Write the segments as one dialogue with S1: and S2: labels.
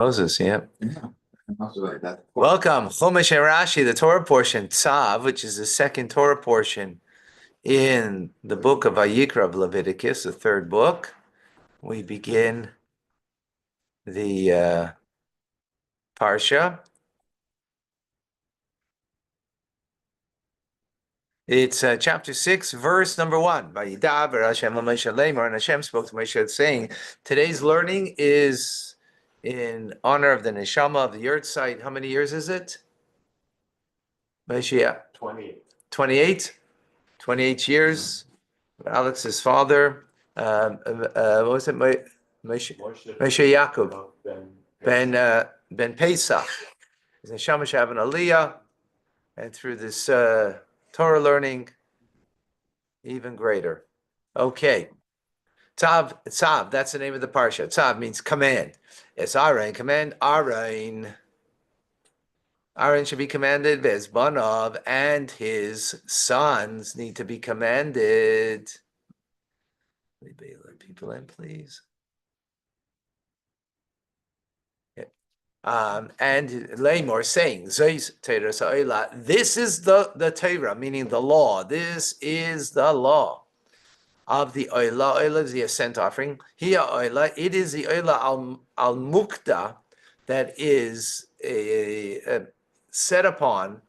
S1: Moses, yeah.
S2: Also like that.
S1: Welcome. Chumash and Rashi, the Torah portion, Tzav, which is the second Torah portion in the book of Vayikra of Leviticus, the third book. We begin the Parsha. It's chapter 6, verse number 1. Vayidaber Hashem LaMoshe Lemor, and Hashem spoke to Moshe saying, today's learning is in honor of the Neshama of the Earth site. How many years is it? Moshe,
S2: 28.
S1: 28? 28 years. Alex's father, what was it? Moshe Yaakov ben Pesach. His neshama should have an aliyah, and through this Torah learning, even greater. Okay, Tzav. That's the name of the parsha. Tzav means command. It's Arain. Command Arain. Aaron should be commanded, Bezbanov, and his sons need to be commanded. Let people in, please. Yeah. And Lamor saying, this is the Torah, meaning the law. This is the law of the Oila. Oila is the ascent offering. Here, Oila, it is the Oila al Mukta that is set upon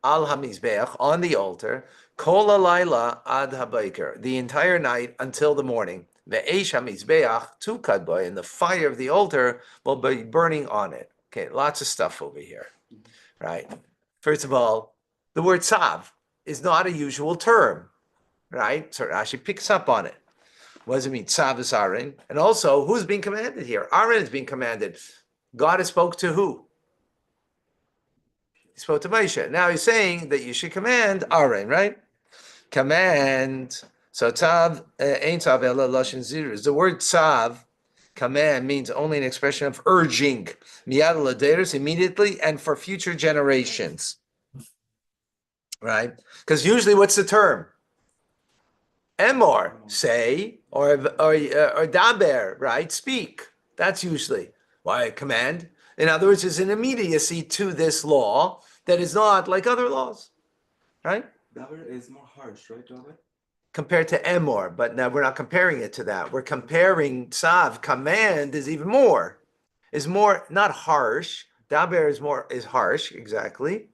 S1: al hamizbeach, on the altar, kol alayla ad habayker, the entire night until the morning. Ve'esh hamizbeach tukad boy, and the fire of the altar will be burning on it. Okay, lots of stuff over here, right? First of all, the word tzav is not a usual term, right? So Rashi picks up on it. What does it mean? Tzav is Aaron, and also who's being commanded here? Aaron is being commanded. God has spoke to who? He spoke to Moshe. Now he's saying that you should command Aaron, right? Command. So Tzav, ain't Tzav ela lashon zirus. The word Tzav, command, means only an expression of urging. Miyad l'derus, immediately, and for future generations. Right? Because usually what's the term? Emor, say, or daber, right? Speak. That's usually why command. In other words, there's an immediacy to this law that is not like other laws, right?
S2: Davar is more harsh, right, Davar?
S1: Compared to emor, but now we're not comparing it to that. We're comparing tzav, command is even more, is more, not harsh. Daber is harsh, exactly.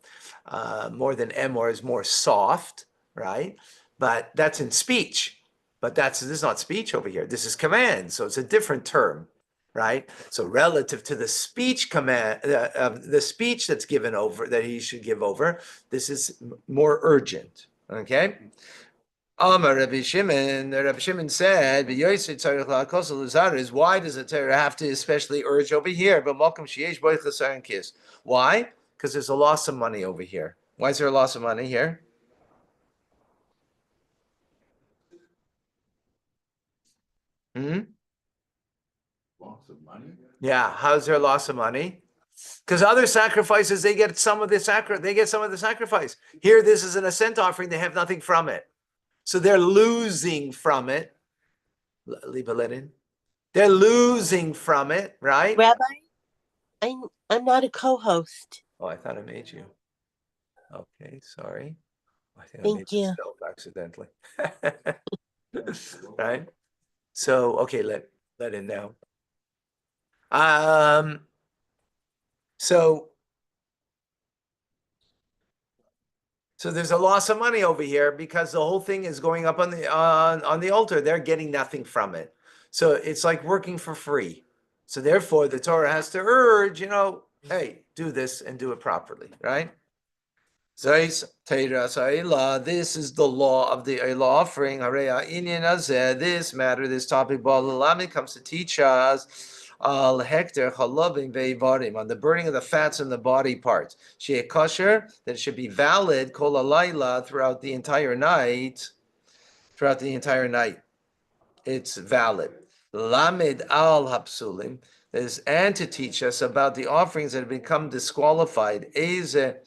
S1: More than emor is more soft, right? But that's in speech. But this is not speech over here. This is command, so it's a different term. Right, so relative to the speech command, the speech that's given over, that he should give over, this is more urgent. Okay. Rabbi Shimon said, why does the Torah have to especially urge over here? But why? Because there's a loss of money over here. Why is there a loss of money here?
S2: Loss of money?
S1: Yeah, how's there loss of money? Because other sacrifices, they get some of the sacrifice. Here, this is an ascent offering, they have nothing from it. So they're losing from it. They're losing from it, right?
S3: Rabbi, I'm not a co-host.
S1: Oh, I thought I made you. Okay, sorry. I think
S3: Thank
S1: I made
S3: you.
S1: myself accidentally. Right? So, okay, let in now. So there's a loss of money over here because the whole thing is going up on the altar. They're getting nothing from it. So it's like working for free. So therefore, the Torah has to urge, hey, do this and do it properly, right? This is the law of the Eilah offering. This matter, this topic, comes to teach us al hekter chalavim ve'ivarim, on the burning of the fats in the body parts. Sheyeh kosher, that it should be valid kol halayla, throughout the entire night. Throughout the entire night, it's valid. Lamed al hapsulim, and to teach us about the offerings that have become disqualified. That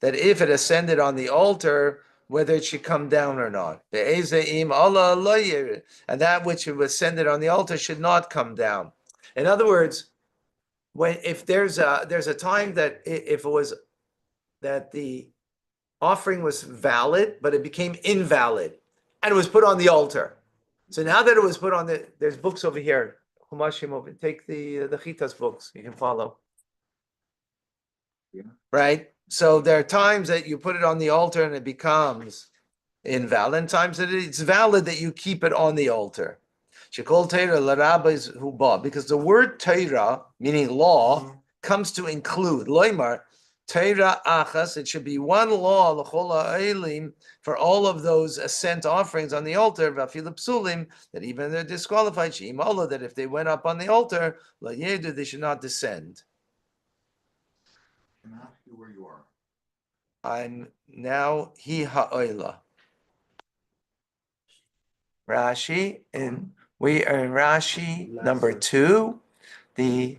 S1: if it ascended on the altar, whether it should come down or not. Be'ezeim Allah loyer, and that which was ascended on the altar should not come down. In other words, if there's a time that if it was that the offering was valid, but it became invalid, and it was put on the altar. So now that it was put on there's books over here. Humashim over. Take the Chitas books. You can follow.
S2: Yeah.
S1: Right. So there are times that you put it on the altar and it becomes invalid, and times that it's valid that you keep it on the altar. Shekol Torah l'rabbis hubah, because the word Torah, meaning law, comes to include loymar Torah achas. It should be one law l'chol ha'elim for all of those ascent offerings on the altar. V'afilu psulim, that even they're disqualified. She'im Allah, that if they went up on the altar, la yedu, they should not descend.
S2: Can I ask you where you are?
S1: I'm now hi ha'oila. Rashi, and we are in Rashi number 2, the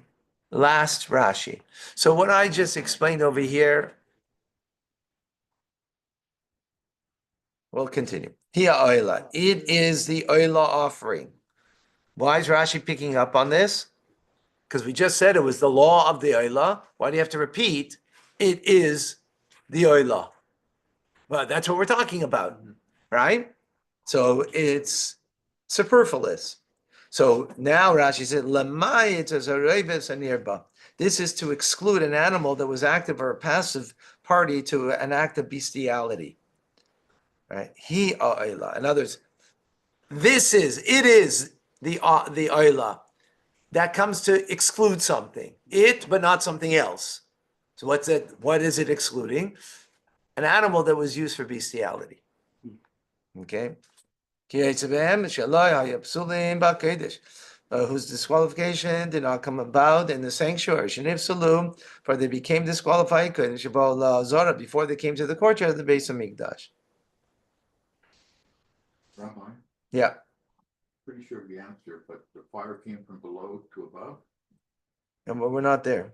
S1: last Rashi. So what I just explained over here, we'll continue. Hiya oila. It is the oila offering. Why is Rashi picking up on this? Because we just said it was the law of the oila. Why do you have to repeat? It is the oila. Well, that's what we're talking about, right? So it's superfluous. So now Rashi said, this is to exclude an animal that was active or a passive party to an act of bestiality. Right? He oila. In others, it is the oila that comes to exclude something. It, but not something else. So what's it? What is it excluding? An animal that was used for bestiality. Okay. Whose disqualification did not come about in the sanctuary. For they became disqualified before they came to the courtyard of the Beis Hamikdash.
S2: Rabbi,
S1: Yeah.
S2: pretty sure the answer, but the fire came from below to above.
S1: And we're not there.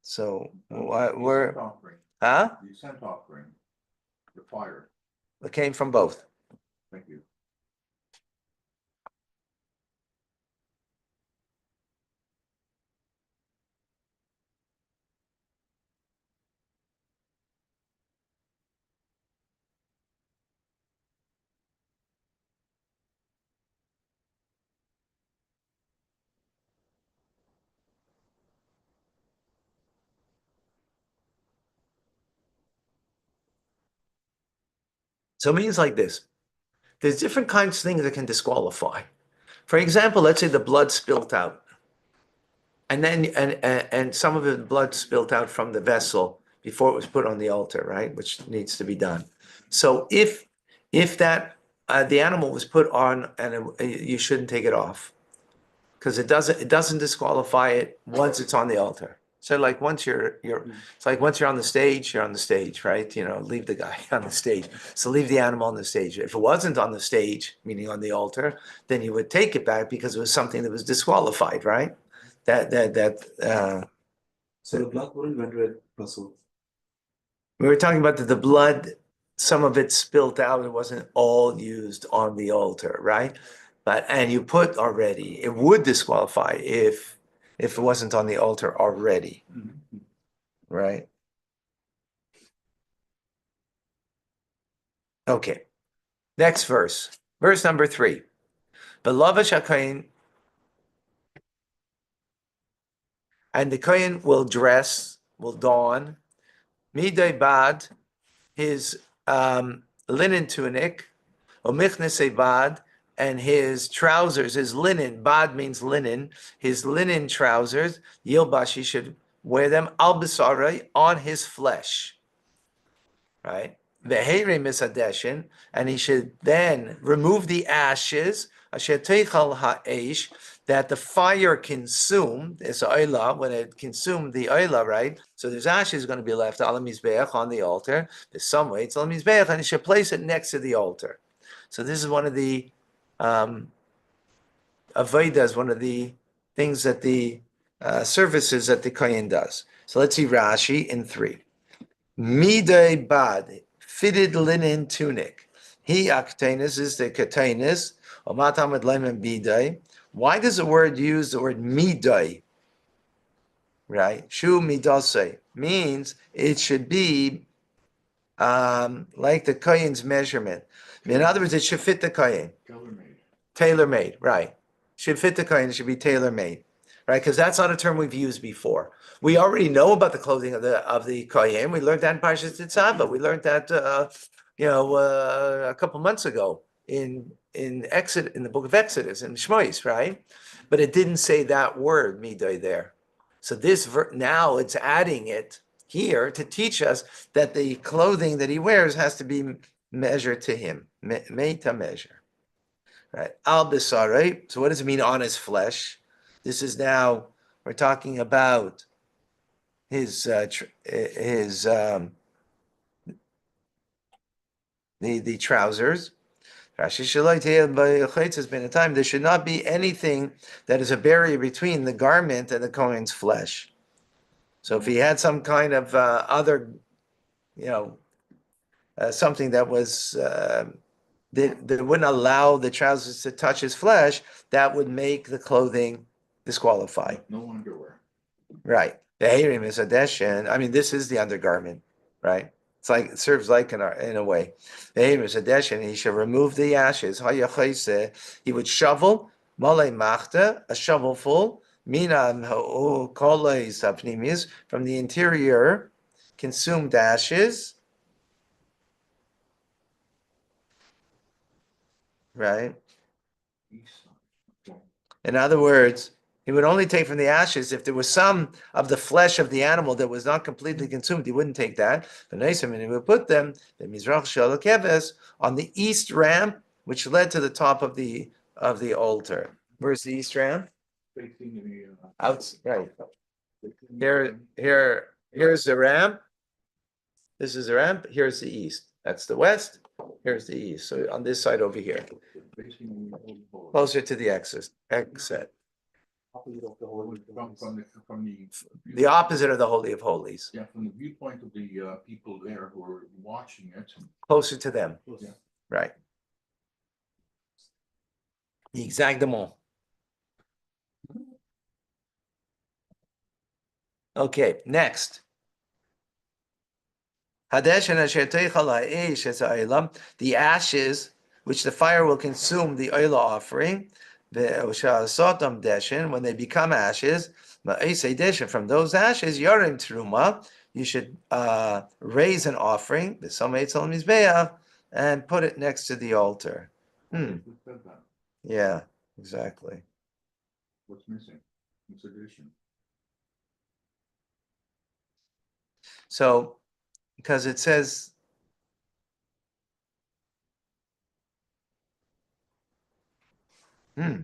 S1: So
S2: The
S1: we're,
S2: scent offering,
S1: huh?
S2: the scent offering, the fire.
S1: It came from both.
S2: Thank you.
S1: So it means like this. There's different kinds of things that can disqualify. For example, let's say the blood spilt out. And then and some of the blood spilt out from the vessel before it was put on the altar, right? Which needs to be done. So if that the animal was put on and you shouldn't take it off, because it doesn't disqualify it once it's on the altar. So like once it's like once you're on the stage, you're on the stage, right? You know, leave the guy on the stage. So leave the animal on the stage. If it wasn't on the stage, meaning on the altar, then you would take it back because it was something that was disqualified, right?
S4: So the blood wouldn't went red, Russell.
S1: we were talking about the blood, some of it spilt out, it wasn't all used on the altar, right? And you put already, it would disqualify if it wasn't on the altar already, right? Okay, next verse number 3. Beloved Shakain, and the Kohen will don, midai bad, his linen tunic, omichnes bad, and his trousers, his linen, bad means linen, his linen trousers, yilbash, he should wear them, al b'sarai, on his flesh, right? Vehere misadeshin, and he should then remove the ashes, asher teichal ha'esh, that the fire consumed, it's oila, when it consumed the oila, right? So there's ashes going to be left al mizbeach, on the altar. There's some way it's al mizbeach, and he should place it next to the altar. So this is one of the avodas, one of the things that the services that the kohen does. So let's see Rashi in 3. Midai bad, fitted linen tunic. He aktenis is the katenis. Omatamid lemon bidai. Why does the word use the word midai? Right? Shu midase means it should be like the kohen's measurement. In other words, it should fit the kohen.
S2: Tailor-made.
S1: Tailor-made, right? Should fit the kohen. It should be tailor-made, right? Because that's not a term we've used before. We already know about the clothing of the kohen. We learned that in Parshas Tzav, but we learned that a couple months ago in the book of Exodus in Shmois, right? But it didn't say that word midai there. So now it's adding it here to teach us that the clothing that he wears has to be measured to him, made to measure. Right. Al bisare. So what does it mean on his flesh? This is now we're talking about his the trousers. Has been a time there should not be anything that is a barrier between the garment and the Kohen's flesh. So if he had some kind of other, something that was that wouldn't allow the trousers to touch his flesh, that would make the clothing disqualified.
S2: No underwear.
S1: Right. The Harim is a deshin. I mean, this is the undergarment, right? It's like it serves like in a way. The Harim is a deshin. He should remove the ashes. He would shovel male machta, a shovelful, mina from the interior, consumed ashes. Right.
S2: Okay.
S1: In other words, he would only take from the ashes if there was some of the flesh of the animal that was not completely consumed. He wouldn't take that. And he would put them the mizrach shalakeves on the east ramp, which led to the top of the altar. Where's the east ramp?
S2: Facing the,
S1: Out. Right.
S2: facing
S1: Here's the ramp. This is the ramp. Here's the east. That's the west. Here's the east. So on this side over here,
S2: facing the Holy of Holies.
S1: closer to the exit.
S4: Opposite of the Holy of Holies.
S2: From
S1: The opposite of the Holy of Holies.
S2: Yeah, from the viewpoint of the people there who are watching it.
S1: Closer to them.
S2: Yeah.
S1: Right. Exactement. Okay, next. The ashes which the fire will consume the oil offering, when they become ashes, from those ashes, yarim truma, you should raise an offering, and put it next to the altar.
S2: Who said that?
S1: Yeah, exactly.
S2: What's missing? What's addition?
S1: So, because it says, I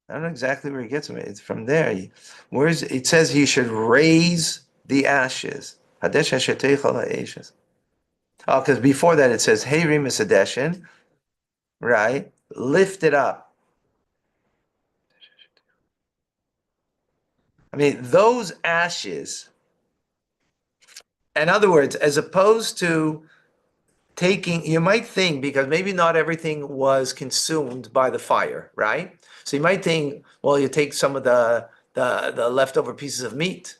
S1: don't know exactly where he gets it. It's from there. It says he should raise the ashes. Oh, because before that it says, hey, Remus Adeshin, right? Lift it up. I mean, those ashes, in other words, as opposed to taking, you might think, because maybe not everything was consumed by the fire, right? So you might think, well, you take some of the leftover pieces of meat,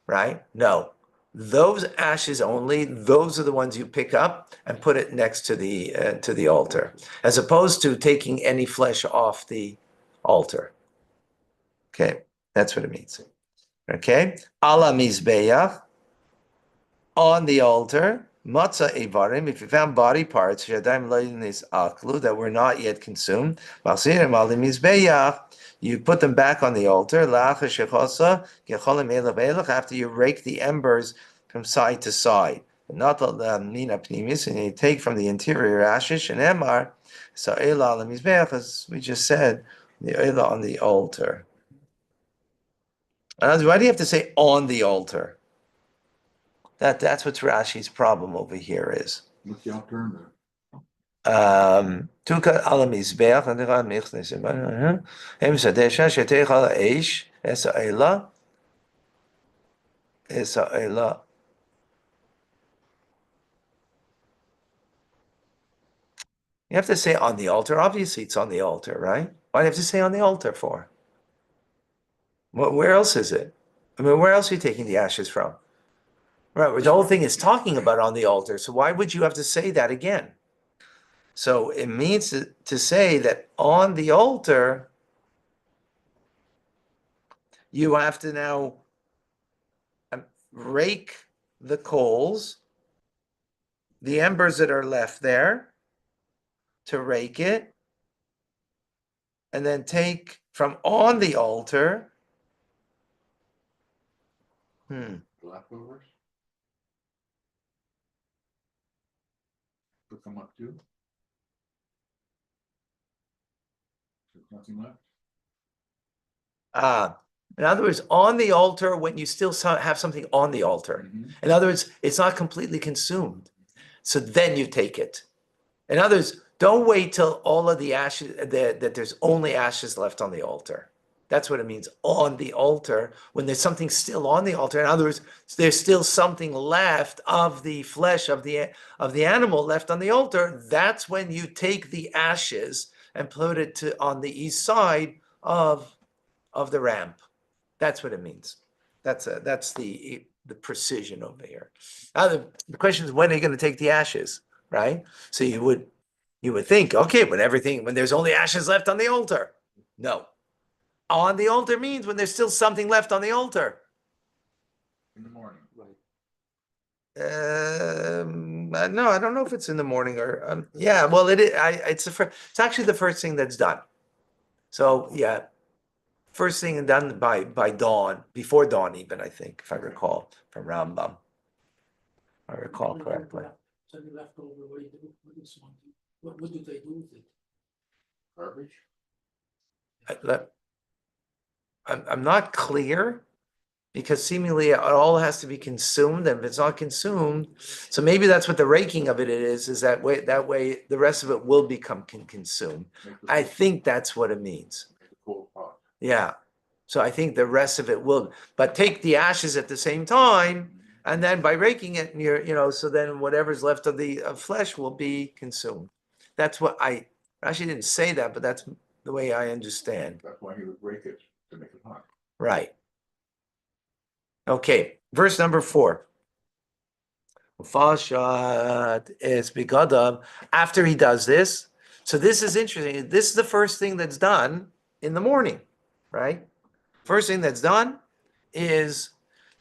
S1: right? No, those ashes only, those are the ones you pick up and put it next to the altar, as opposed to taking any flesh off the altar. Okay, that's what it means. Okay, ala mizbeach, on the altar, matzah evarim, if you found body parts that were not yet consumed, you put them back on the altar after you rake the embers from side to side. Not the mina pnimis, and you take from the interior ashes and emar, as we just said, the oila on the altar. Why do you have to say on the altar? That's what Rashi's problem over here is.
S2: What's the alternative?
S1: Tuka ala mizbeach and the michnes. Hem sadesha shetech ala eish esa ela. You have to say on the altar. Obviously, it's on the altar, right? Why do you have to say on the altar for? Where else is it? I mean, where else are you taking the ashes from? Right, the whole thing is talking about on the altar. So why would you have to say that again? So it means to say that on the altar, you have to now rake the coals, the embers that are left there, to rake it, and then take from on the altar.
S2: The leftovers? Put them up too? There's nothing left?
S1: In other words, on the altar, when you still have something on the altar.
S2: Mhm.
S1: In other words, it's not completely consumed. So then you take it. In other words, don't wait till all of the ashes, that there's only ashes left on the altar. That's what it means, on the altar, when there's something still on the altar. In other words, there's still something left of the flesh of the animal left on the altar. That's when you take the ashes and put it on the east side of the ramp. That's what it means. That's the precision over here. Now the question is, when are you going to take the ashes, right? So you would think, okay, when there's only ashes left on the altar. No, on the altar means when there's still something left on the altar.
S2: In the morning.
S1: No, I don't know if it's in the morning or yeah. Well, it is. It's actually the first thing that's done. So yeah, first thing done by dawn, before dawn even, I think, if I recall from Rambam. If I recall correctly.
S4: So the leftover, what do you do with this one? What do they do with it?
S2: Garbage?
S1: I'm not clear because seemingly it all has to be consumed, and if it's not consumed, so maybe that's what the raking of it is that way the rest of it will become consumed. I think that's what it means.
S2: Make a coal pot.
S1: Yeah. So I think the rest of it will, but take the ashes at the same time, and then by raking it, so then whatever's left of the flesh will be consumed. That's what I actually didn't say that, but that's the way I understand.
S2: That's why he would break it, to make it hot.
S1: Right. Okay, verse number 4. Fashat is begadam. After he does this, so this is interesting. This is the first thing that's done in the morning, right? First thing that's done is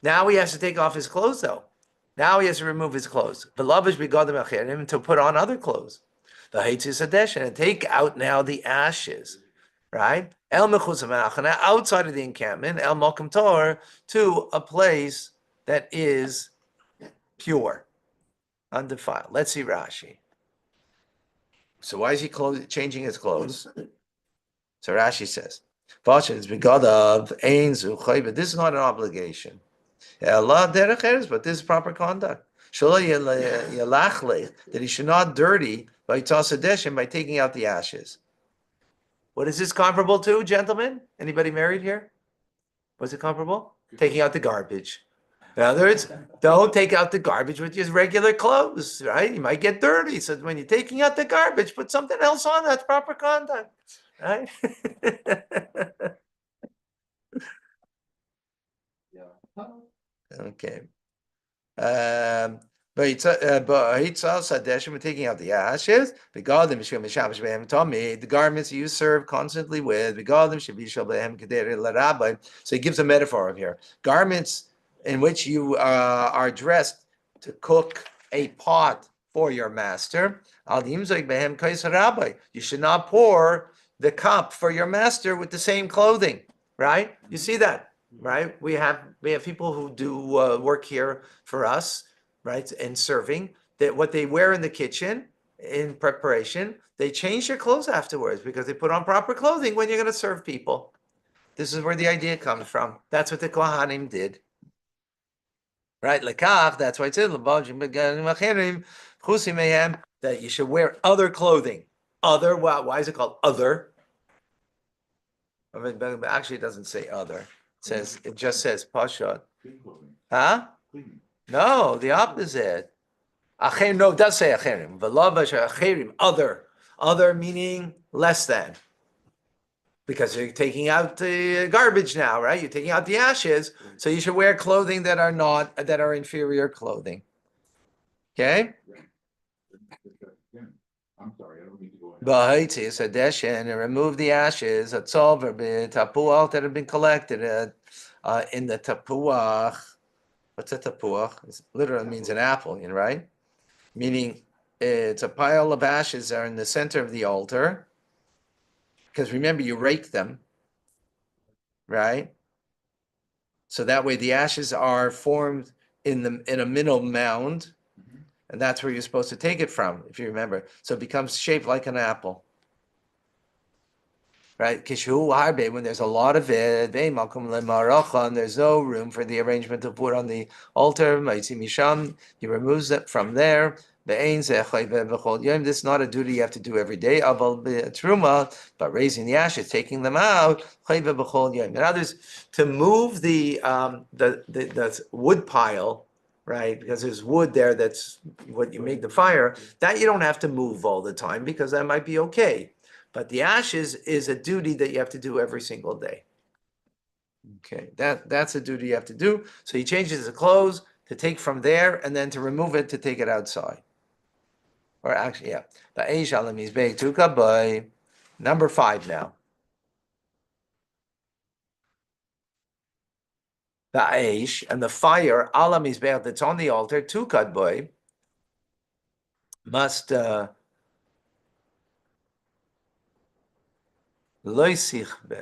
S1: now he has to take off his clothes, though. Now he has to remove his clothes. V'lavish begadim acherim, to put on other clothes. The heitzis hadesh, and take out now the ashes, right? El mechutz ha'machana, outside of the encampment, el malkum tor, to a place that is pure, undefiled. Let's see Rashi. So why is he changing his clothes? So Rashi says, "Fashion is begadav ein zuchay," but this is not an obligation. Allah derech, but this is proper conduct. That he should not dirty by tasadeshim, by taking out the ashes. What is this comparable to, gentlemen? Anybody married here? Was it comparable? Taking out the garbage. In other words, don't take out the garbage with your regular clothes, right? You might get dirty. So when you're taking out the garbage, put something else on. That's proper conduct, right? Okay. But taking out the ashes. The garments you serve constantly with. So he gives a metaphor of here. Garments in which you are dressed to cook a pot for your master. You should not pour the cup for your master with the same clothing, right? You see that, right? We have people who do work here for us, right, and serving, that what they wear in the kitchen in preparation, they change their clothes afterwards because they put on proper clothing when you're going to serve people. This is where the idea comes from. That's what the Kohanim did. Right, lekach. That's why it says that you should wear other clothing. Other. Why is it called other? I mean, but actually, it doesn't say other. It just says pashat.
S2: Clean clothing.
S1: Huh?
S2: Clean.
S1: No, the opposite. No, it does say acherim. V'lavash acherim, other Other meaning less than. Because you're taking out the garbage now, right? You're taking out the ashes, so you should wear clothing that are inferior clothing. Okay?
S2: I'm sorry, I don't mean to go.
S1: B'haitis adeshen, and remove the ashes at Tzav or tapuach that have been collected in the tapuach. What's a tapuach? It literally means an apple, right? Meaning it's a pile of ashes that are in the center of the altar. Because remember, you rake them, right? So that way the ashes are formed in a middle mound, and that's where you're supposed to take it from, if you remember. So it becomes shaped like an apple. Right? Kishu harbe, when there's a lot of it, and there's no room for the arrangement to put on the altar. He removes it from there. This is not a duty you have to do every day. But raising the ashes, taking them out. In others, to move the wood pile, right? Because there's wood there. That's what you make the fire. That you don't have to move all the time because that might be okay. But the ashes is a duty that you have to do every single day. Okay, that's a duty you have to do. So he changes the clothes to take from there and then to remove it to take it outside. Or actually, yeah. The Aish ala mizbeach tuka by number 5 now. The Aish and the fire ala mizbeach that's on the altar tukad boy must loisich be.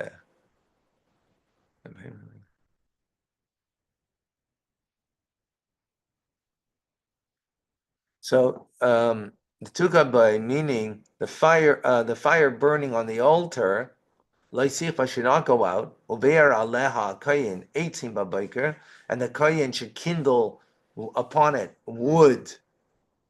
S1: So the tukabay, meaning the fire burning on the altar, loisifa should not go out. Ubear aleha kayin 18 babiker, and the kayin should kindle upon it wood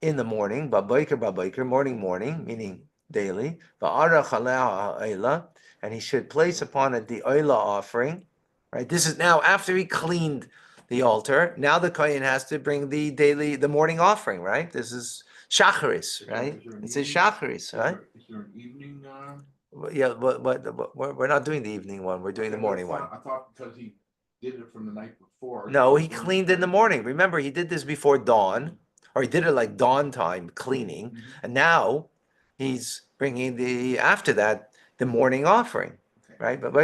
S1: in the morning. Babiker, morning, meaning daily. Va'arach aleha ha'ela, and he should place upon it the oila offering. Right. This is now after he cleaned the altar. Now the kohen has to bring the morning offering, right? This is shacharis, right? It's a shacharis, right?
S2: Is there an evening?
S1: Yeah, but we're not doing the evening one. We're doing the morning one.
S2: I thought because he did it from the night before.
S1: No, he cleaned in the morning. Remember, he did this before dawn, or he did it like dawn time cleaning, and now he's bringing after that the morning offering, right? But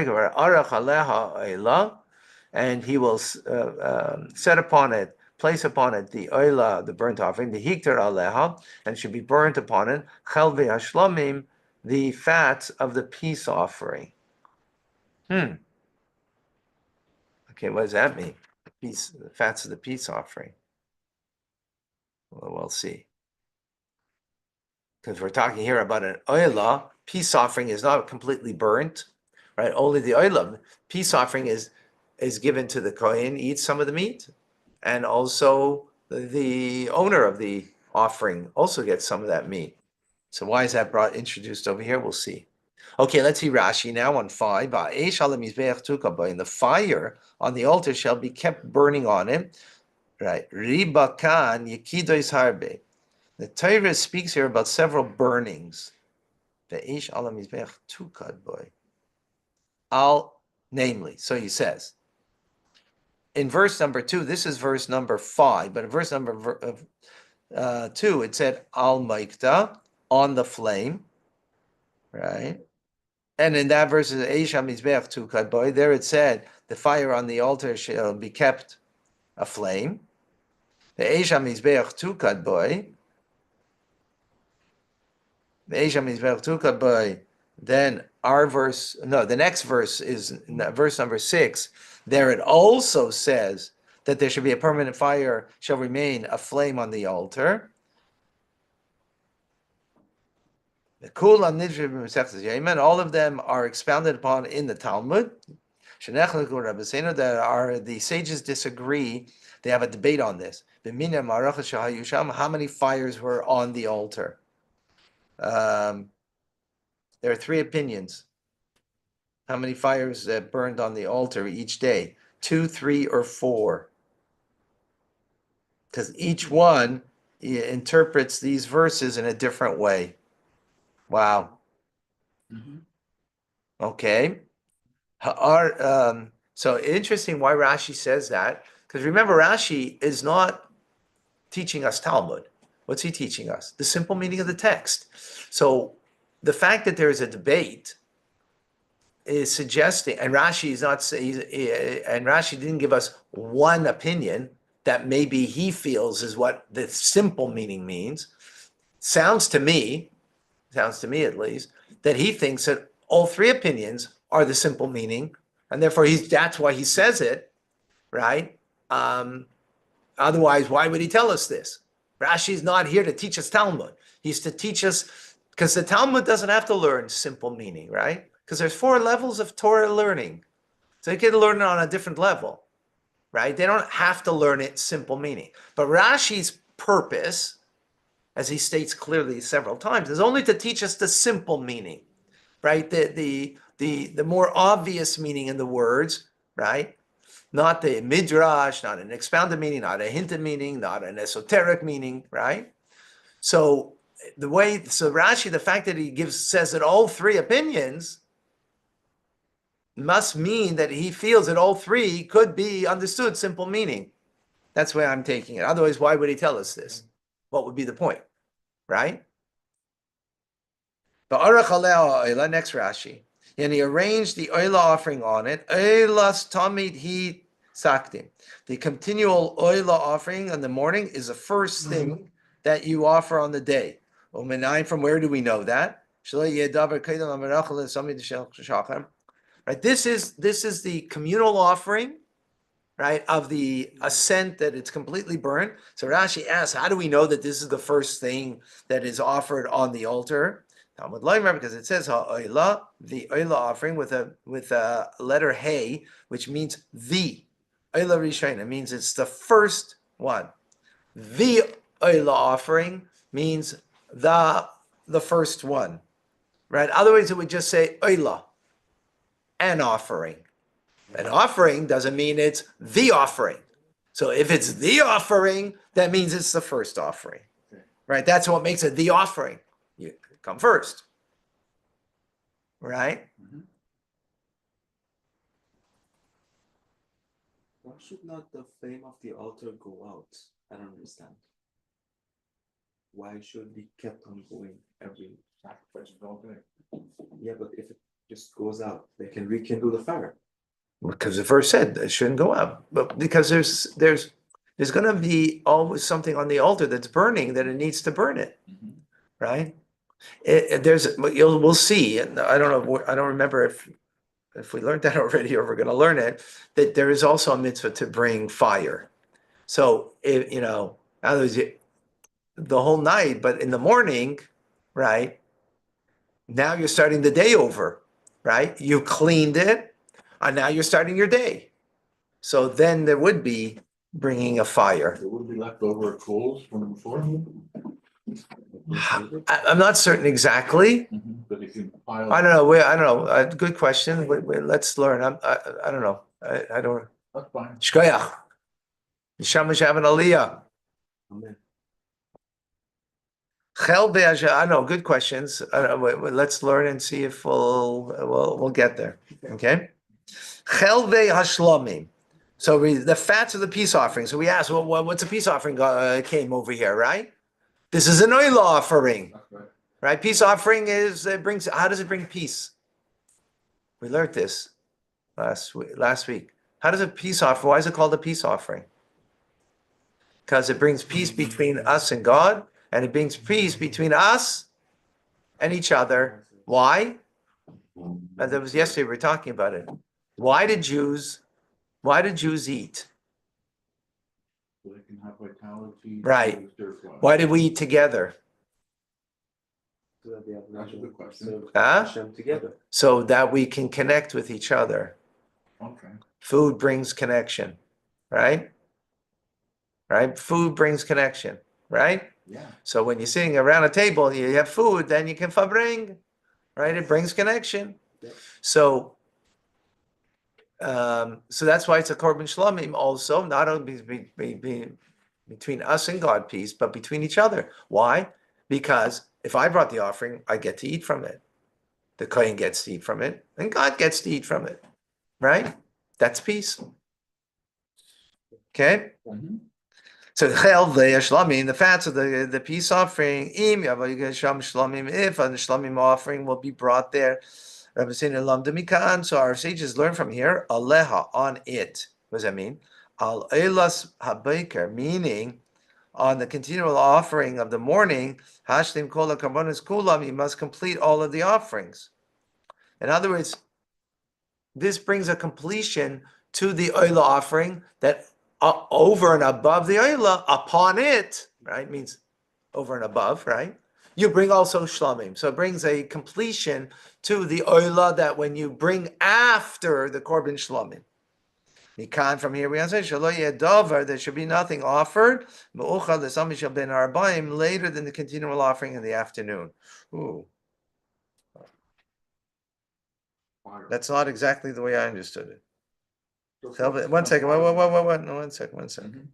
S1: and he will set upon it, place upon it the oila, the burnt offering, the hikter aleha, and should be burnt upon it, chelve hashlamim, the fats of the peace offering. Okay, what does that mean? The fats of the peace offering. Well, we'll see. Because we're talking here about an oila, peace offering is not completely burnt, right? Only the oila. Peace offering is given to the kohen, eats some of the meat, and also the owner of the offering also gets some of that meat. So why is that introduced over here? We'll see. Okay, let's see Rashi now on 5. And the fire on the altar shall be kept burning on it. Right. Ribakan yikidois harbe. The Torah speaks here about several burnings. Ve'esh ala mizbeach tukad boy. Namely, so he says, in verse number 2, this is verse number 5, but in verse number 2, it said al maikta, on the flame, right? And in that verse, Eish mizbeach tukad boy, there it said the fire on the altar shall be kept aflame. The Eish mizbeach tukad boy. Then our verse, no, the next verse is verse number 6. There it also says that there should be a permanent fire shall remain a flame on the altar. All of them are expounded upon in the Talmud. That the sages disagree. They have a debate on this. How many fires were on the altar? There are 3 opinions. How many fires that burned on the altar each day? 2, 3, or 4. Because each one interprets these verses in a different way. Wow.
S2: Mhm.
S1: Okay. So interesting why Rashi says that. Because remember, Rashi is not teaching us Talmud. What's he teaching us? The simple meaning of the text. So the fact that there is a debate is suggesting, and Rashi is not saying, and Rashi didn't give us one opinion that maybe he feels is what the simple meaning means. Sounds to me at least, that he thinks that all three opinions are the simple meaning, and therefore that's why he says it, right? Otherwise, why would he tell us this? Rashi's not here to teach us Talmud. He's to teach us, because the Talmud doesn't have to learn simple meaning, right? Because there's 4 levels of Torah learning. So they can learn it on a different level, right? They don't have to learn it simple meaning. But Rashi's purpose, as he states clearly several times, is only to teach us the simple meaning, right? The more obvious meaning in the words, right? Not the midrash, not an expounded meaning, not a hinted meaning, not an esoteric meaning, right? So Rashi, the fact that he says that all 3 opinions must mean that he feels that all 3 could be understood simple meaning. That's why I'm taking it. Otherwise, why would he tell us this? What would be the point, right? Next Rashi. And he arranged the oila offering on it. Oilas tamid he saktim. The continual oila offering in the morning is the first thing that you offer on the day. From where do we know that? Right. This is the communal offering, right, of the ascent that it's completely burnt. So Rashi asks, how do we know that this is the first thing that is offered on the altar? Talmud Loimer, because it says ha'oila, the oila offering with a letter hey, which means the oila rishon. It means it's the first one. The oila offering means the first one, right? Otherwise, it would just say oila, an offering. An offering doesn't mean it's the offering. So if it's the offering, that means it's the first offering, right? That's what makes it the offering. You come first, right?
S4: Why should not the flame of the altar go out? I don't understand. Why should it be kept on going every
S2: Sacrifice all day.
S4: Yeah, but if it just goes out, they can rekindle the fire.
S1: Because the verse said it shouldn't go up, but because there's going to be always something on the altar that's burning that it needs to burn it, right? We'll see, and I don't know, I don't remember if we learned that already or we're going to learn it, that there is also a mitzvah to bring fire. So otherwise the whole night, but in the morning, right? Now you're starting the day over, right? You cleaned it, and now you're starting your day. So then there would be bringing a fire.
S2: There would be leftover coals from before.
S1: I'm not certain exactly.
S2: But if you pile.
S1: I don't know. I don't know. Good question. Let's learn. I don't know. I don't.
S2: That's fine.
S1: Shkoyach. Neshama Shavin Aliyah.
S4: Amen.
S1: I know. Good questions. Let's learn and see if we'll get there. Okay. Chelve Hashlamim. So the fats of the peace offering. So we asked, well, what's a peace offering came over here, right? This is an oil offering,
S2: That's right.
S1: right? Peace offering how does it bring peace? We learned this last week. How does a peace offering, why is it called a peace offering? Because it brings peace between us and God, and it brings peace between us and each other. Why? And that was yesterday, we were talking about it. Why did Jews eat?
S2: So they can have vitality.
S1: Right. Why did we eat together?
S4: So that they have
S2: That's a good question.
S4: serve
S1: Huh?
S4: Hashem together.
S1: So that we can connect with each other.
S2: Okay.
S1: Food brings connection, right? Right? Food brings connection, right?
S2: Yeah.
S1: So when you're sitting around a table and you have food, then you can fabring, right? It brings connection.
S4: Yep.
S1: So that's why it's a korban shlamim also, not only between us and God peace, but between each other. Why? Because if I brought the offering, I get to eat from it. The Kohen gets to eat from it, and God gets to eat from it. Right? That's peace. Okay?
S2: Mhm.
S1: So chel shlamim, the fats of the peace offering, if a shlamim offering will be brought there. So our sages learn from here, aleha, on it. What does that mean? Al elas habaker, meaning on the continual offering of the morning, hashlim kol hakarbonos kulam, you must complete all of the offerings. In other words, this brings a completion to the oila offering that over and above the oila, upon it, right, means over and above, right? You bring also shlamim. So it brings a completion to the oila that when you bring after the korban shlamim. Mikan, from here we answer, there should be nothing offered later than the continual offering in the afternoon. Ooh,
S2: Fire.
S1: that's not exactly the way I understood it.
S2: So
S1: Tell me,
S2: focus
S1: one
S2: on
S1: second,
S2: fire.
S1: no, one second.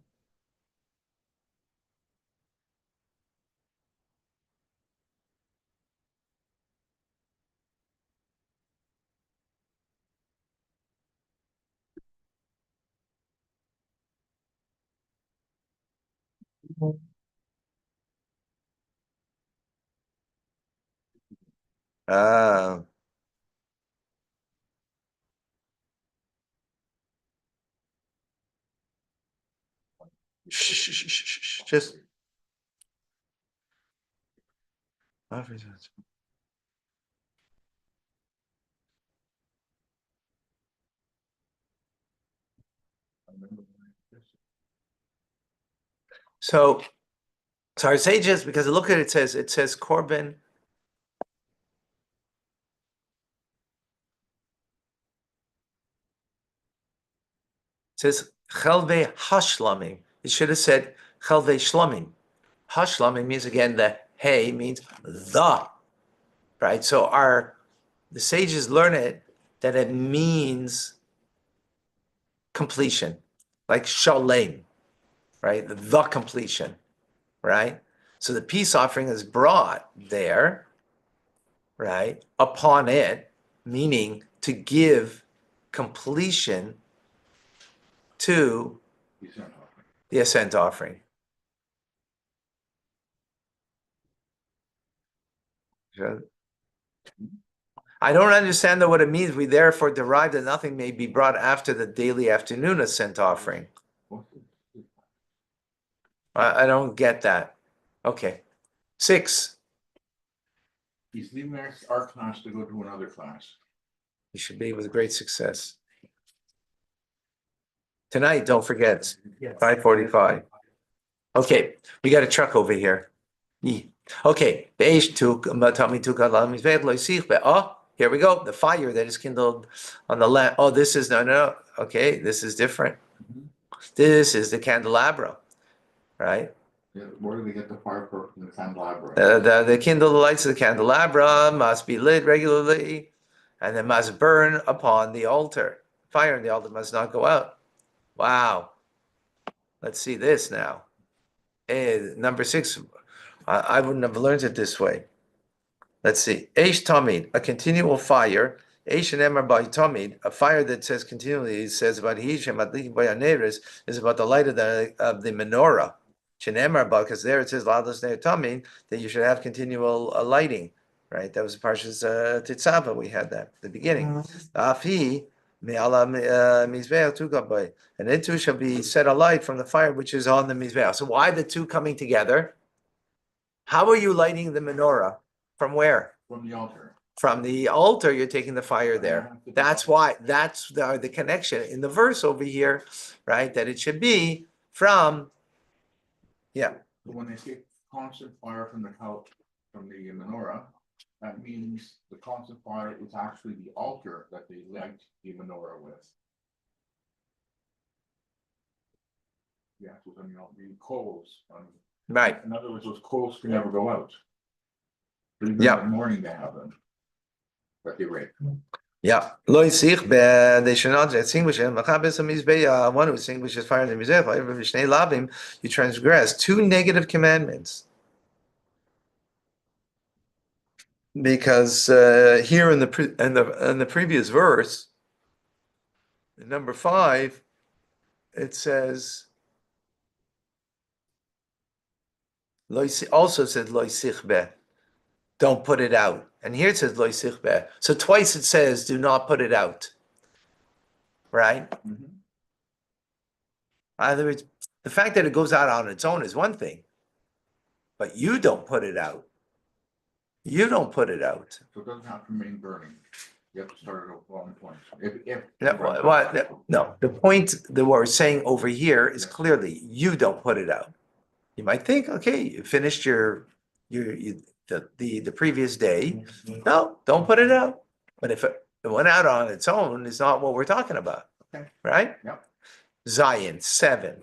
S2: Mhm.
S1: Ah. Shh. Just. So our sages, because look at it, it says korban. It says chelve hashlamim. It should have said chelve shlamim. Hashlamim means again the hey means the, right? So the sages learn it that it means completion, like shalem, right? The completion, right? So the peace offering is brought there, right? Upon it, meaning to give completion to
S2: He's not offering.
S1: the ascent offering. I don't understand though what it means. We therefore derive that nothing may be brought after the daily afternoon ascent offering. I don't get that. Okay. 6.
S2: He's leaving our class to go to another class.
S1: You should be with great success. Tonight, don't forget, 5:45. Okay, we got a truck over here. Okay, oh, here we go. The fire that is kindled on the lamp. Oh, this is no. Okay, this is different. This is the candelabra, right?
S2: Yeah, where do we get the fire from the candelabra?
S1: The kindled lights of the candelabra must be lit regularly, and they must burn upon the altar. Fire in the altar must not go out. Wow. Let's see this now. Number 6. I wouldn't have learned it this way. Let's see. Eish Tamid, a continual fire. Eish and Emar by Tamid, a fire that says continually, it says about Hishem Adlik by Aneris, is about the light of the menorah. Shenemar, because there it says Lados Ner Tamid, that you should have continual lighting. Right? That was Parshas Tzav, we had that at the beginning. Afi, and it too shall be set alight from the fire which is on the mizbeach. So why the two coming together? How are you lighting the menorah? From where?
S2: From the altar.
S1: From the altar, you're taking the fire there. That's why, that's the connection in the verse over here, right? That it should be from, yeah.
S2: So when they say constant fire from the house, from the menorah, that means the constant fire is actually the altar that they light the menorah with. Yeah, so then, the coals.
S1: Right.
S2: In other words, those coals can never go out. But even
S1: Yeah.
S2: in the morning they have them. But they rake.
S1: Yeah. They should not extinguish it. One who extinguishes fire in the mizbeach, you transgress 2 negative commandments. because here in the previous verse, in number 5, it says also said lo sichbe, don't put it out, and here it says lo sichbe. So twice it says do not put it out, right?
S2: Mhm.
S1: In other words, the fact that it goes out on its own is one thing, but you don't put it out. You don't put it out.
S2: So it doesn't have to remain burning. You have to start at a one point. If.
S1: No, the point that we're saying over here is clearly you don't put it out. You might think, okay, you finished the previous day. No, don't put it out. But if it went out on its own, is not what we're talking about,
S2: Okay.
S1: right?
S2: Yep.
S1: Zion 7.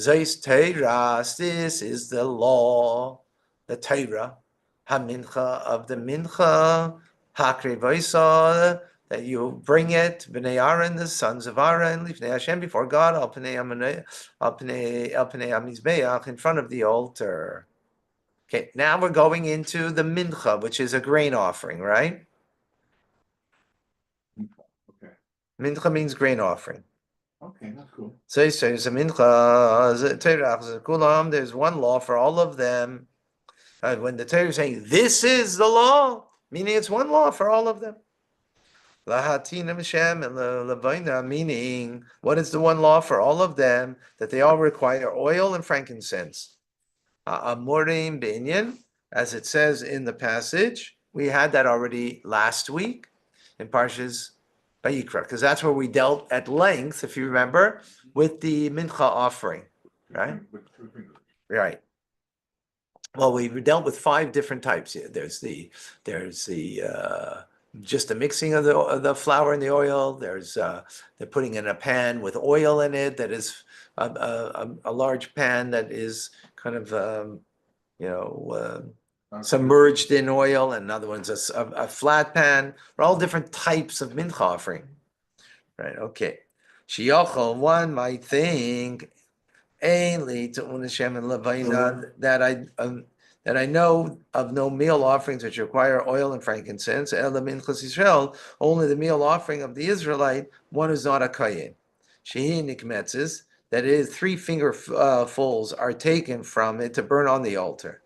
S1: Zeis Teiras, this is the law, the Torah, HaMincha of the Mincha, Hakri Vaisa, that you bring it, Bnei Aaron, the sons of Aaron, Lifnei Hashem, before God, Al Pnei Hamizbeach, in front of the altar. Okay, now we're going into the Mincha, which is a grain offering, right?
S2: Okay.
S1: Mincha means grain offering.
S2: Okay, that's cool.
S1: There's one law for all of them. When the Torah is saying this is the law, meaning it's one law for all of them. Meaning, what is the one law for all of them? That they all require oil and frankincense. Amorim binyan, as it says in the passage, we had that already last week in Parshas Vayikra, because that's where we dealt at length, if you remember, with the mincha offering, right?
S2: With 2 fingers.
S1: Right. Well, we dealt with 5 different types here. There's just the mixing of the flour and the oil. There's they're putting in a pan with oil in it that is a large pan that is kind of submerged in oil, and another one's a flat pan. They're all different types of mincha offering, right? Okay. Shiyochel, one might think, ainly to unishem and levayna, that I know of no meal offerings which require oil and frankincense. Ela minchas Yisrael, only the meal offering of the Israelite, one who's not a kayin. Shehi nikmetzes, that is 3 fingerfuls are taken from it to burn on the altar.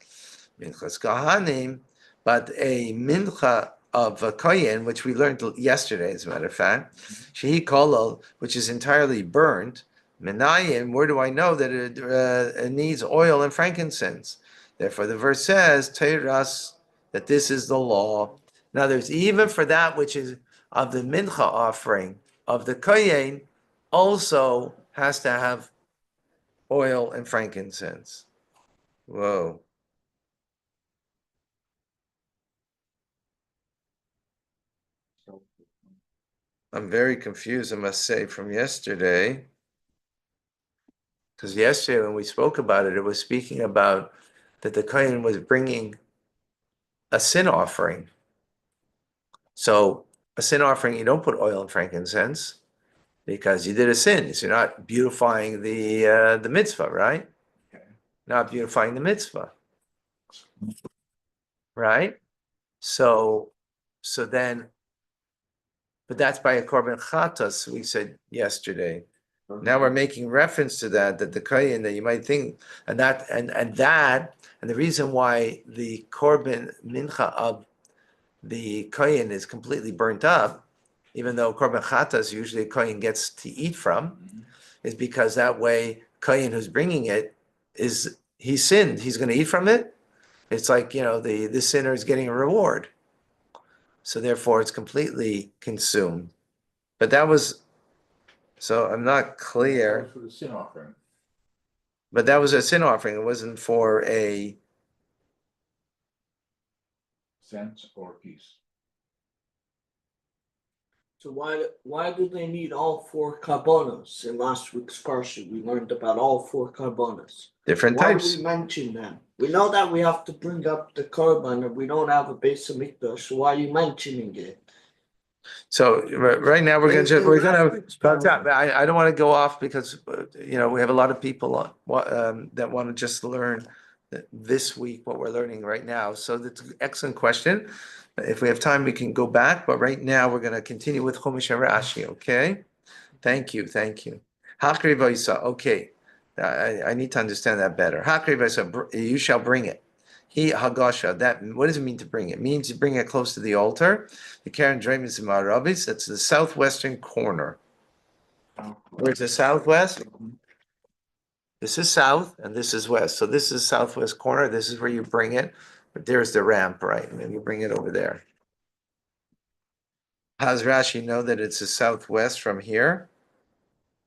S1: Minchas kahanim, but a mincha of a kohen, which we learned yesterday, as a matter of fact, shehi kolol, which is entirely burnt. Menayim, where do I know that it needs oil and frankincense? Therefore, the verse says, Teiras, that this is the law. In other words, even for that which is of the mincha offering of the kohen, also has to have oil and frankincense. Whoa. I'm very confused, I must say, from yesterday. Because yesterday when we spoke about it, it was speaking about that the kohen was bringing a sin offering. So a sin offering, you don't put oil and frankincense because you did a sin. So you're not beautifying the mitzvah, right?
S2: Okay.
S1: Not beautifying the mitzvah, right? So then, but that's by a korban chatas, we said yesterday. Now we're making reference to that the kohen, that you might think, and the reason why the korban mincha of the kohen is completely burnt up, even though korban chatas usually a kohen gets to eat from, is because that way kohen who's bringing it he sinned, he's going to eat from it. It's like the sinner is getting a reward, so therefore it's completely consumed. But that was. So I'm not clear.
S2: For the sin offering.
S1: But that was a sin offering. It wasn't for a
S2: Cent or piece.
S5: So why do they need all 4 carbonas? In last week's parsha, we learned about all 4 carbonas.
S1: different
S5: Why
S1: types.
S5: do we mention them? We know that we have to bring up the carbon, and we don't have a base of mikdash. So why are you mentioning it?
S1: So right now we're gonna. I don't want to go off because we have a lot of people that want to just learn this week, what we're learning right now. So that's an excellent question. If we have time, we can go back, but right now we're going to continue with Chumash and Rashi, okay? Thank you. Hakri Vaisa, okay. I need to understand that better. Hakri Vaisa, you shall bring it. He Hagasha, that, what does it mean to bring it? It means to bring it close to the altar. The Karen Dremis Marabis, that's the southwestern corner. Where's the southwest? This is south and this is west. So this is southwest corner. This is where you bring it. But there's the ramp, right? And then you bring it over there. How does Rashi know that it's the southwest from here?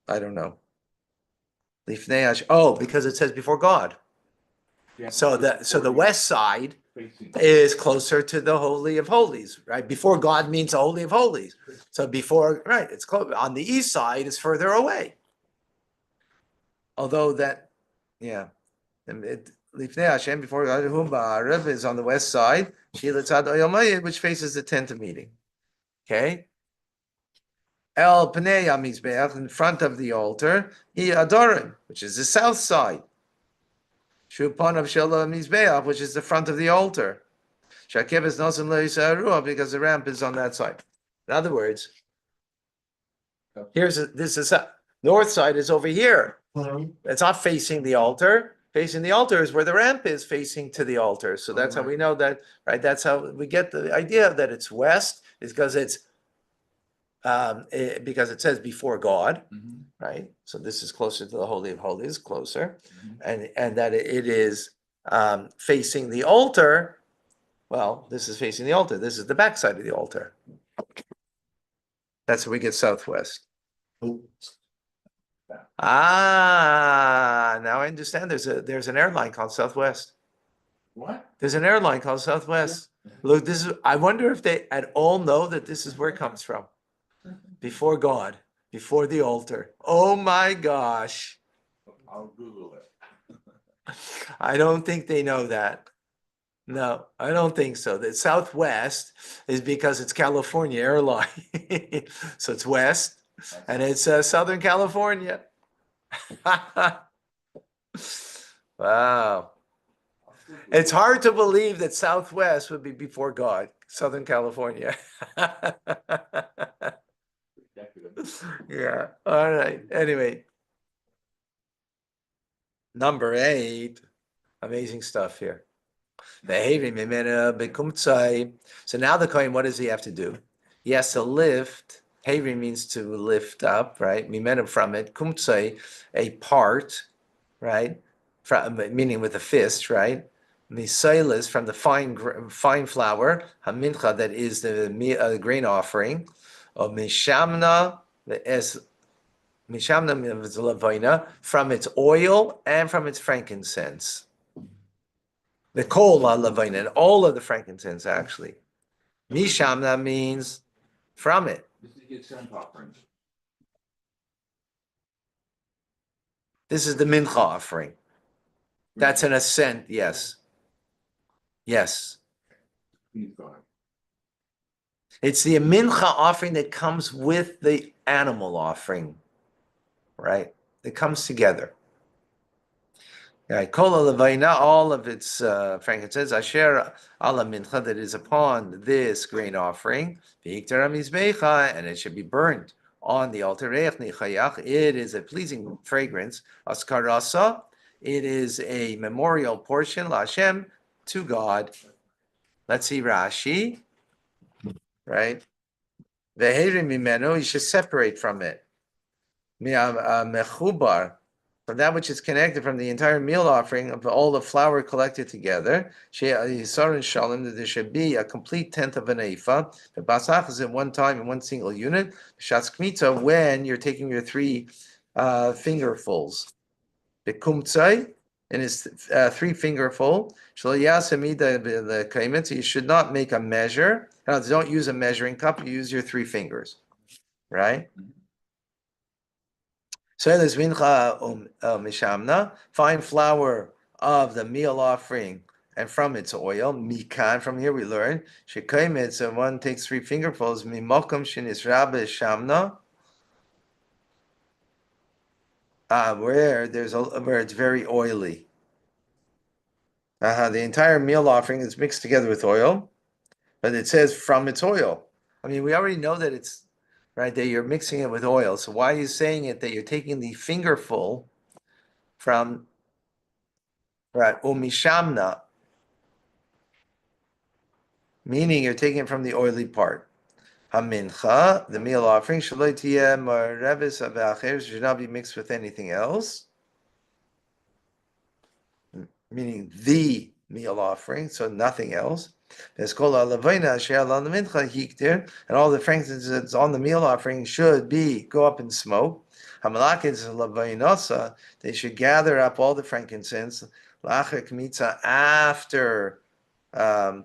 S1: I don't know. Oh, because it says before God.
S2: Yeah,
S1: So the west side
S2: facing-
S1: is closer to the Holy of Holies, right? Before God means the Holy of Holies. So before, right, it's close. On the east side, it's further away. Although that, yeah. And Lifnei Hashem before God Arab is on the west side, which faces the tent of meeting. Okay. El Pnei Hamizbeach, in front of the altar, He Adorim, which is the south side. Shupan of Shelo Hamizbeach, which is the front of the altar. Shakev is Nosim Lo because the ramp is on that side. In other words, this is north side is over here. It's not facing the altar. Facing the altar is where the ramp is facing to the altar. So that's how we know that, right? That's how we get the idea that it's west, is because it's because it says before God,
S2: Mhm,
S1: right? So this is closer to the Holy of Holies, closer,
S2: mhm.
S1: and that it is facing the altar. Well, this is facing the altar. This is the backside of the altar. That's where we get southwest. Ah, now I understand. There's an airline called Southwest.
S2: What?
S1: There's an airline called Southwest. Look, this is. I wonder if they at all know that this is where it comes from. Before God, before the altar. Oh my gosh!
S2: I'll Google it.
S1: I don't think they know that. No, I don't think so. The Southwest is because it's California airline, so it's west, and it's Southern California. Wow. It's hard to believe that Southwest would be before God, Southern California. Yeah, all right. Anyway, number 8, amazing stuff here. So now the Kohen, what does he have to do? He has to lift. Hevi means to lift up, right? Mimena from it. Kumtsai, a part, right? Meaning with a fist, right? Misailis from the fine flour. Hamincha, that is the grain offering. Of mishamna, from its oil and from its frankincense. The kol lavaina, and all of the frankincense actually. Mishamna means from it.
S2: This is your scent offering.
S1: This is the mincha offering. That's an ascent, yes. Yes.
S2: Please go ahead.
S1: It's the mincha offering that comes with the animal offering, right? It comes together. Right, kol lavaina, all of its frankincense, asher ala mincha, that is upon this grain offering, and it should be burned on the altar. It is a pleasing fragrance. Askarasa, it is a memorial portion, Lashem, to God. Let's see Rashi, right? Veherim mimenu, you should separate from it. Mechubar, from that which is connected from the entire meal offering of all the flour collected together, that there should be a complete tenth of an ephah. The basach is at one time in one single unit. Shatz kmitza, when you're taking your 3 fingerfuls. The kumtzai, and it's 3 fingerful. The kaimet, so you should not make a measure. Now, don't use a measuring cup. You use your 3 fingers, right? So there's mincha mishamna, fine flour of the meal offering, and from its oil. Mikan, from here we learn shekaimet. So one takes 3 fingerfuls. Mimokum shinis rabbe shamna, where it's very oily. The entire meal offering is mixed together with oil, but it says from its oil. I mean, we already know that it's right that you're mixing it with oil. So why are you saying it that you're taking the fingerful from right umishamna, meaning you're taking it from the oily part. Hamincha, the meal offering, shaloi tiyeh marevis avacher, should not be mixed with anything else, meaning the meal offering, so nothing else. And all the frankincense that's on the meal offering should go up in smoke. They should gather up all the frankincense after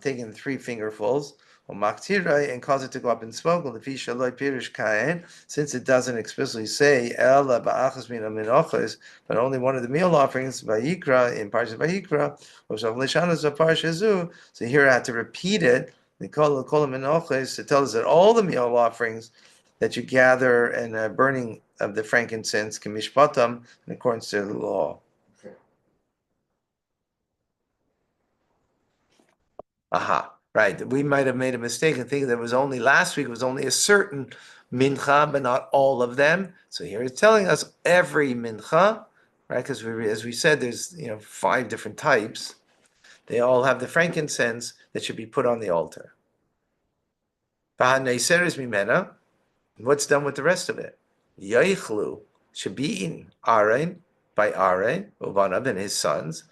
S1: taking 3 fingerfuls, and cause it to go up in smoke. Since it doesn't explicitly say but only one of the meal offerings Vayikra in Parshat Vayikra, so here I had to repeat it. To tell us that all the meal offerings that you gather and burning of the frankincense can mishpatam in accordance to the law.
S2: Okay.
S1: Aha, right. We might have made a mistake and thinking that was only last week, it was only a certain mincha, but not all of them. So here it's telling us every mincha, right? Because as we said, there's 5 different types. They all have the frankincense that should be put on the altar. What's done with the rest of it? Yaichlu should be eaten. Aaron by Aaron, Uvanav and his sons.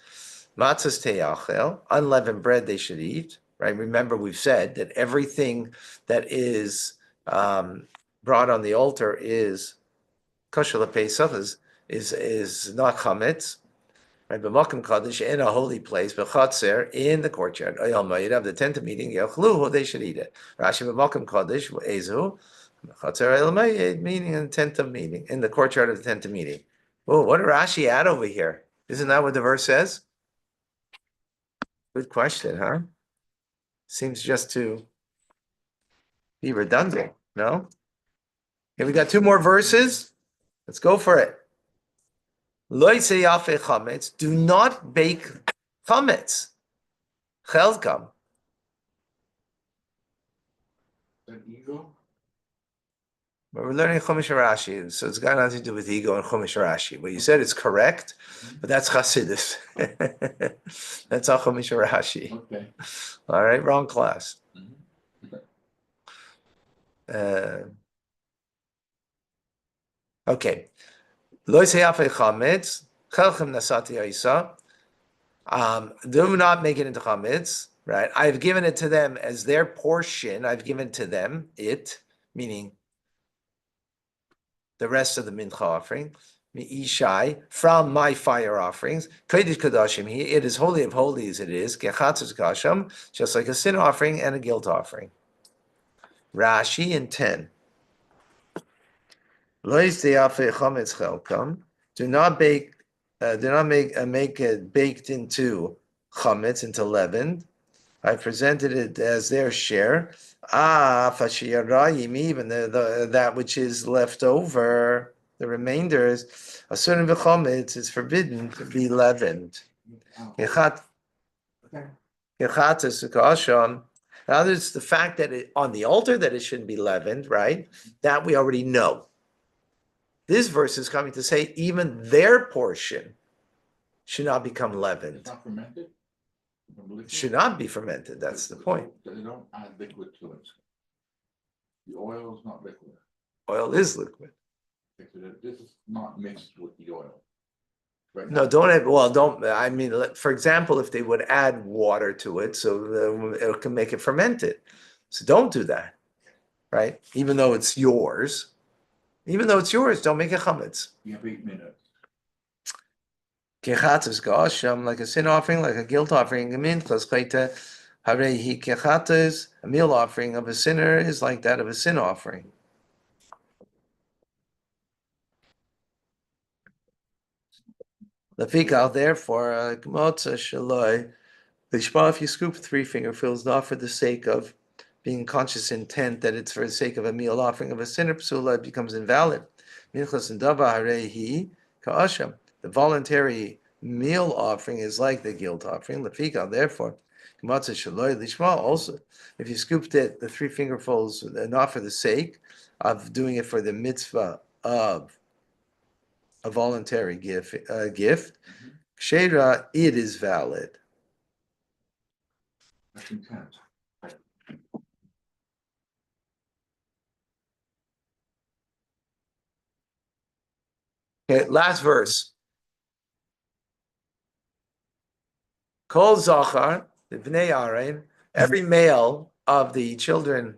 S1: Matzahs te'achel, unleavened bread they should eat. Right? Remember, we've said that everything that is brought on the altar is kosher lePesach, is not chametz. Right? B'makom kadosh, in a holy place, b'chatzer, in the courtyard. Oyal ma'irav, the tent of meeting, yachluhu, they should eat it. Rashi b'makom kadosh, ezu, b'chatzer oyal ma'id, meaning in the tent of meeting, in the courtyard of the tent of meeting. Oh, what did Rashi add over here? Isn't that what the verse says? Good question, huh? Seems just to be redundant, no? Okay, we got 2 more verses. Let's go for it. Lo yafe chametz, do not bake chametz. Chelkam.
S2: An ego?
S1: But we're learning Chumash Rashi, so it's got nothing to do with ego and Chumash Rashi. What you said is correct, but that's Chassidus. That's all Chumash Rashi.
S2: Okay.
S1: All right, wrong class. Okay. Lo yafe chametz, chelchem nasati yaisa. Do not make it into chametz, right? I've given it to them as their portion. I've given to them it, meaning the rest of the mincha offering, Ishai, from my fire offerings. Kodesh Kodashim, it is holy of holies, it is, Gechatzos Kasham, just like a sin offering and a guilt offering. Rashi in 10. Do not make it baked into chametz, into leaven. I presented it as their share. Even that which is left over, the remainders, a certain v'chometz is forbidden to be leavened.
S2: Okay.
S1: In other words, the fact that on the altar that it shouldn't be leavened, right? That we already know. This verse is coming to say even their portion should not become leavened.
S2: It's not fermented?
S1: Should not be fermented. That's the point.
S2: They don't add liquid to it. The oil is not liquid.
S1: Oil is liquid.
S2: Okay, so this is not mixed with the oil. Right
S1: No,
S2: now.
S1: don't. I mean, for example, if they would add water to it, so it can make it fermented. So don't do that, right? Even though it's yours, don't make it chametz.
S2: You have 8 minutes.
S1: Kechatzos gasham, like a sin offering, like a guilt offering. Minchas chayte harehi kechatzos, a meal offering of a sinner is like that of a sin offering. Lefikal, therefore, kmotza shaloi, lishma, if you scoop 3 fingerfuls, not for the sake of being conscious intent that it's for the sake of a meal offering of a sinner, psula, it becomes invalid. Minchas and dava harehi ka'asham. The voluntary meal offering is like the guilt offering. Lefika, therefore, matzah shaloi lishma. Also, if you scooped it, the 3 fingerfuls, not for the sake of doing it for the mitzvah of a voluntary gift, Kshera, it is valid.
S2: That's intent.
S1: Okay, last verse. Kol Zachar, the Bnei Aaron, every male of the children,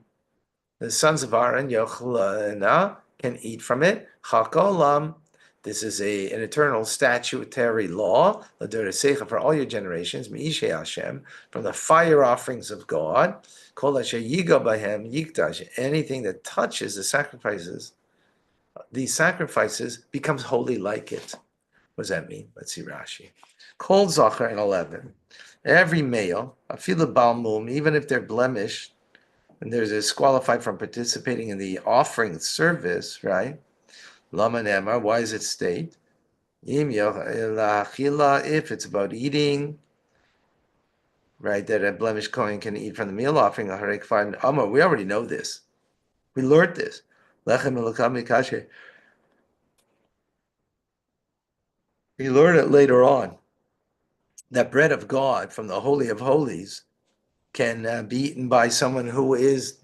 S1: the sons of Aaron, Yochlana, can eat from it. Chakolam, this is an eternal statutory law, for all your generations, Meishe Hashem, from the fire offerings of God. Kol Asher Yiga Bahem Yikdash, anything that touches the sacrifices, these sacrifices becomes holy like it. What does that mean? Let's see Rashi. Kol Zachar in 11. Every male, Afilu Balmum, even if they're blemished, and they're disqualified from participating in the offering service, right? Lama Nemar, why does it state? If it's about eating, right, that a blemished Kohen can eat from the meal offering, we already know this. We learned this. We learn it later on. That bread of God from the Holy of Holies can be eaten by someone who has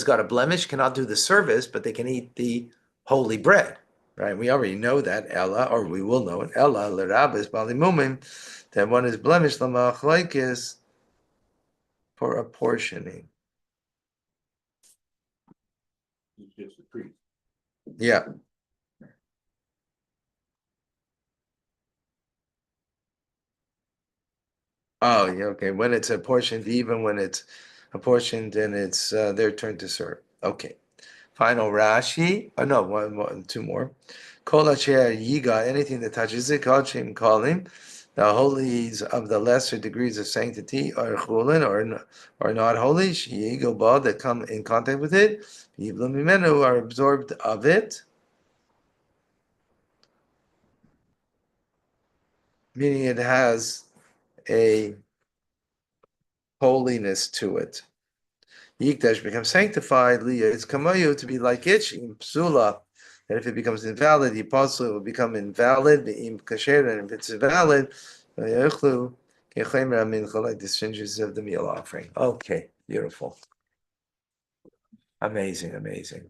S1: got a blemish, cannot do the service, but they can eat the holy bread, right? We already know that, Ella, or we will know it, Ella, l'rabis balimumim, that one is blemished, l'machlaikis, for apportioning.
S2: It's just a priest.
S1: Yeah. Oh, yeah, okay. When it's apportioned, even when it's apportioned, then it's their turn to serve. Okay. Final Rashi. Oh no, 2 more. Kol asher yiga, anything that touches it, kachim kalim, the holies of the lesser degrees of sanctity are chulin or not holy, yigo ba, that come in contact with it, yiblu mimenu, are absorbed of it. Meaning it has a holiness to it. Yikdash becomes sanctified, Leah is kamayu, to be like it, psula, that if it becomes invalid, Yipasul, it will become invalid, Be'im kasher, and if it's invalid, Yechlu, Kechemer Amincha, like the strangers of the meal offering. Okay, beautiful. Amazing, amazing.